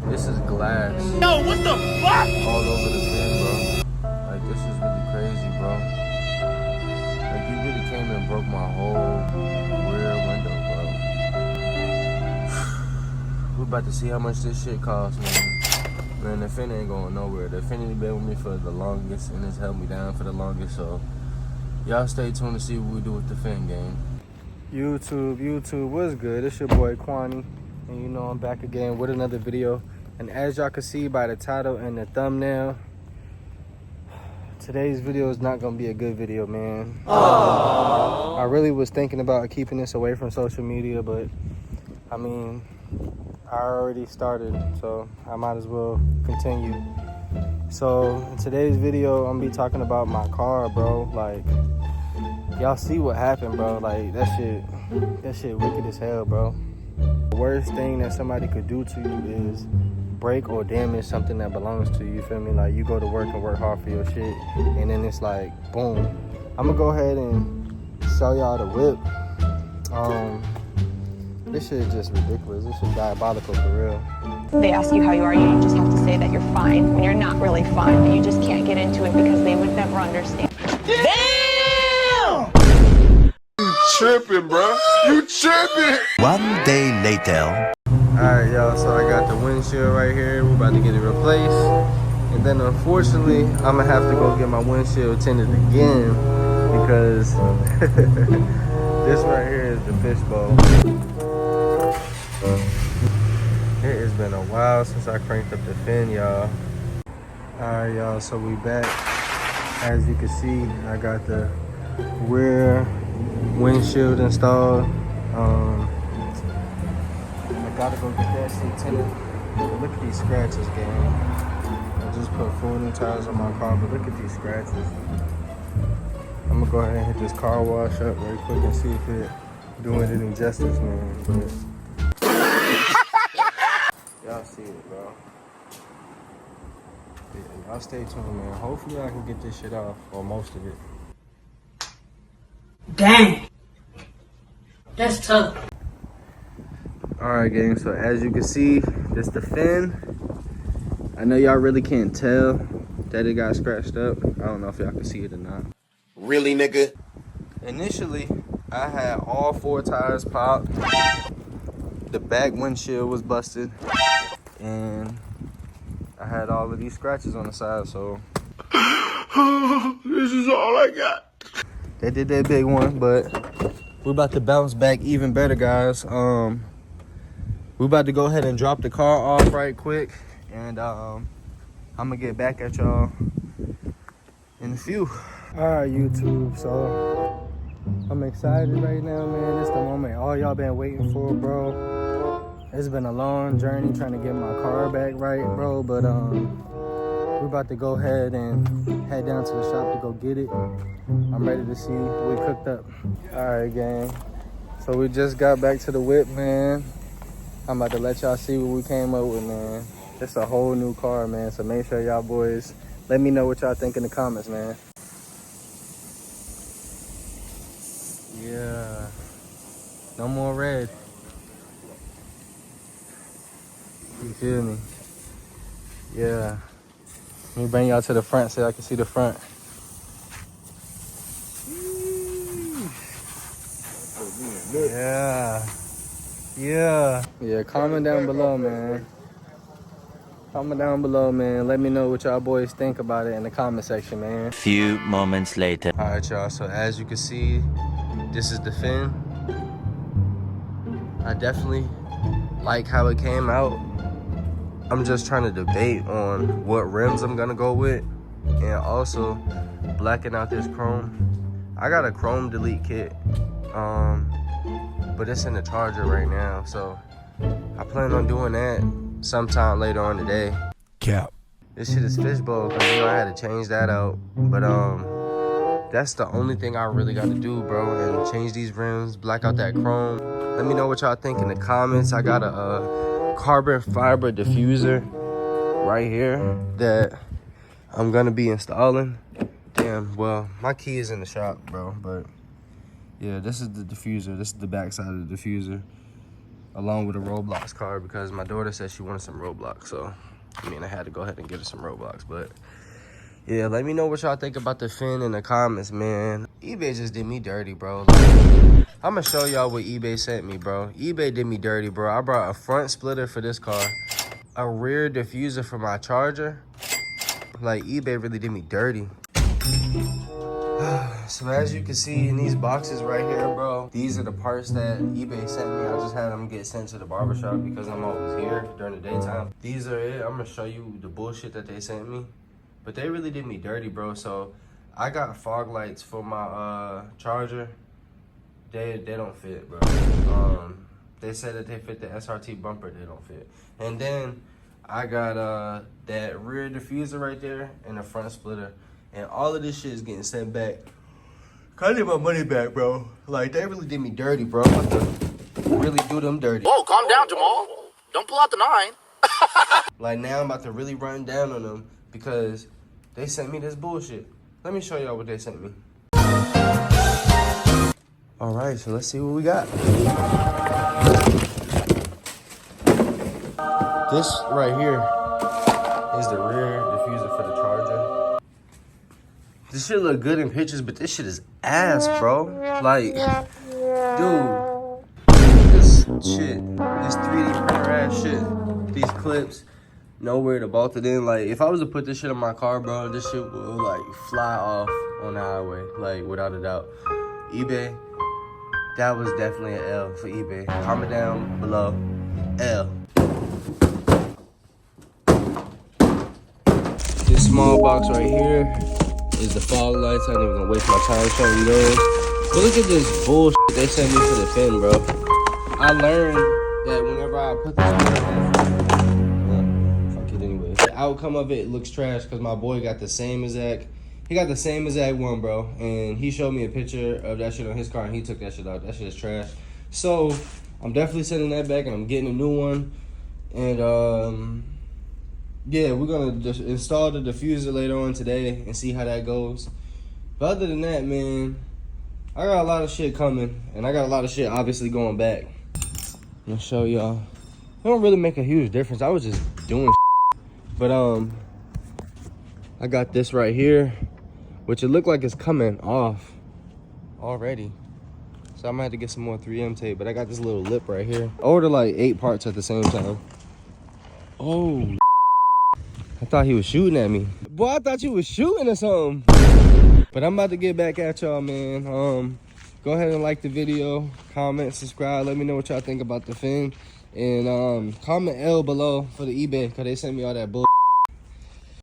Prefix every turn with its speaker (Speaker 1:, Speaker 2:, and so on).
Speaker 1: This is glass.
Speaker 2: Yo, what the fuck?
Speaker 1: All over the fin, bro. Like, this is really crazy, bro. Like, you really came and broke my whole rear window, bro. We're about to see how much this shit costs, man. Man, the fin ain't going nowhere. The Infiniti been with me for the longest and it's held me down for the longest, so y'all stay tuned to see what we do with the fin game. YouTube, what's good? It's your boy Kwani, and you know I'm back again with another video. And as y'all can see by the title and the thumbnail, today's video is not gonna be a good video, man. Aww. I really was thinking about keeping this away from social media, but I mean, I already started, so I might as well continue. So in today's video, I'm gonna be talking about my car, bro. Like, y'all see what happened, bro. Like, that shit wicked as hell, bro. The worst thing that somebody could do to you is break or damage something that belongs to you, feel me? Like, you go to work and work hard for your shit, and then it's like, boom. I'm gonna go ahead and show y'all the whip. This shit is just ridiculous. This shit diabolical for real.
Speaker 3: They ask you how you are, you just have to say that you're fine when you're not really fine, but you just can't get into it because they would never understand.
Speaker 2: Damn! You tripping, bro. You tripping.
Speaker 4: One day later.
Speaker 1: Alright, y'all, so I got the windshield right here. We're about to get it replaced. And then unfortunately, I'm gonna have to go get my windshield tinted again because this right here is the fishbowl. It has been a while since I cranked up the fin, y'all. Alright, y'all, so we back. As you can see, I got the rear windshield installed. I gotta go get that shit tinted. But look at these scratches, gang. I just put 4 new tires on my car, but look at these scratches. I'm gonna go ahead and hit this car wash up right quick and see if it doing it any justice, man. But y'all see it, bro. Yeah, y'all stay tuned, man. Hopefully I can get this shit off, or most of it.
Speaker 5: Dang. That's tough.
Speaker 1: Alright, gang, so as you can see, this the fin. I know y'all really can't tell that it got scratched up. I don't know if y'all can see it or not.
Speaker 2: Really, nigga?
Speaker 1: Initially, I had all 4 tires popped. The back windshield was busted. And I had all of these scratches on the side, so
Speaker 2: This is all I got.
Speaker 1: they did that big one, but we're about to bounce back even better, guys. We're about to go ahead and drop the car off right quick, and I'm gonna get back at y'all in a few. All right, YouTube, so I'm excited right now, man. It's the moment all y'all been waiting for, bro. It's been a long journey trying to get my car back right, bro, but we're about to go ahead and head down to the shop to go get it. I'm ready to see what we cooked up. All right, gang. So we just got back to the whip, man. I'm about to let y'all see what we came up with, man. It's a whole new car, man. So make sure y'all boys let me know what y'all think in the comments, man. Yeah. No more red. You feel me? Yeah. Let me bring y'all to the front so y'all can see the front. Yeah, comment down below, man. Comment down below, man. Let me know what y'all boys think about it in the comment section, man.
Speaker 4: Few moments later.
Speaker 1: All right, y'all, so as you can see, this is the fin. I definitely like how it came out. I'm just trying to debate on what rims I'm gonna go with, and also blacking out this chrome. I got a chrome delete kit, but it's in the charger right now, so I plan on doing that sometime later on today.
Speaker 4: Cap.
Speaker 1: This shit is fishbowl, cause you know I had to change that out, but that's the only thing I really got to do, bro, and change these rims, black out that chrome. Let me know what y'all think in the comments. I got a carbon fiber diffuser right here that I'm gonna be installing. Damn, well, my key is in the shop, bro, but yeah, this is the diffuser. This is the back side of the diffuser. along with a Roblox card because my daughter said she wanted some Roblox. So, I mean, I had to go ahead and get her some Roblox. But, yeah, let me know what y'all think about the fin in the comments, man. eBay just did me dirty, bro. Like, I'm going to show y'all what eBay sent me, bro. eBay did me dirty, bro. I brought a front splitter for this car, a rear diffuser for my charger. Like, eBay really did me dirty. So as you can see in these boxes right here, bro, these are the parts that eBay sent me. I just had them get sent to the barbershop because I'm always here during the daytime. These are it. I'm gonna show you the bullshit that they sent me. But they really did me dirty, bro. So I got fog lights for my charger. They don't fit, bro. They said that they fit the SRT bumper. They don't fit. And then I got that rear diffuser right there and the front splitter. And all of this shit is getting sent back. I need my money back, bro. Like, they really did me dirty, bro. I'm about to really do them dirty.
Speaker 2: Whoa, calm down, Jamal. Don't pull out the 9.
Speaker 1: Like, now I'm about to really run down on them because they sent me this bullshit. Let me show y'all what they sent me. All right, so let's see what we got. This right here is the rear diffuser for the charger. This shit look good in pictures, but this shit is ass, bro. Like, dude, this shit, this 3D printer ass shit, these clips, nowhere to bolt it in. Like, if I was to put this shit in my car, bro, this shit will like fly off on the highway, like without a doubt. eBay, that was definitely an L for eBay. Comment down below, L. This small box right here is the fog lights. I ain't even gonna waste my time showing you those. But look at this bullshit they sent me for the fin, bro. I learned that whenever I put this on, fuck it anyway. The outcome of it looks trash because my boy got the same exact, one, bro. And he showed me a picture of that shit on his car and he took that shit out. That shit is trash. So I'm definitely sending that back and I'm getting a new one. And yeah, we're gonna just install the diffuser later on today and see how that goes. But other than that, man, I got a lot of shit coming, and I got a lot of shit obviously going back. I'm gonna show y'all. It don't really make a huge difference. I was just doing shit. But I got this right here, which it looked like it's coming off already. So I might have to get some more 3M tape, but I got this little lip right here. I ordered like 8 parts at the same time. Oh, I thought he was shooting at me. Boy, I thought you was shooting or something. But I'm about to get back at y'all, man. Go ahead and like the video, comment, subscribe. Let me know what y'all think about the fin. And comment L below for the eBay, because they sent me all that bull.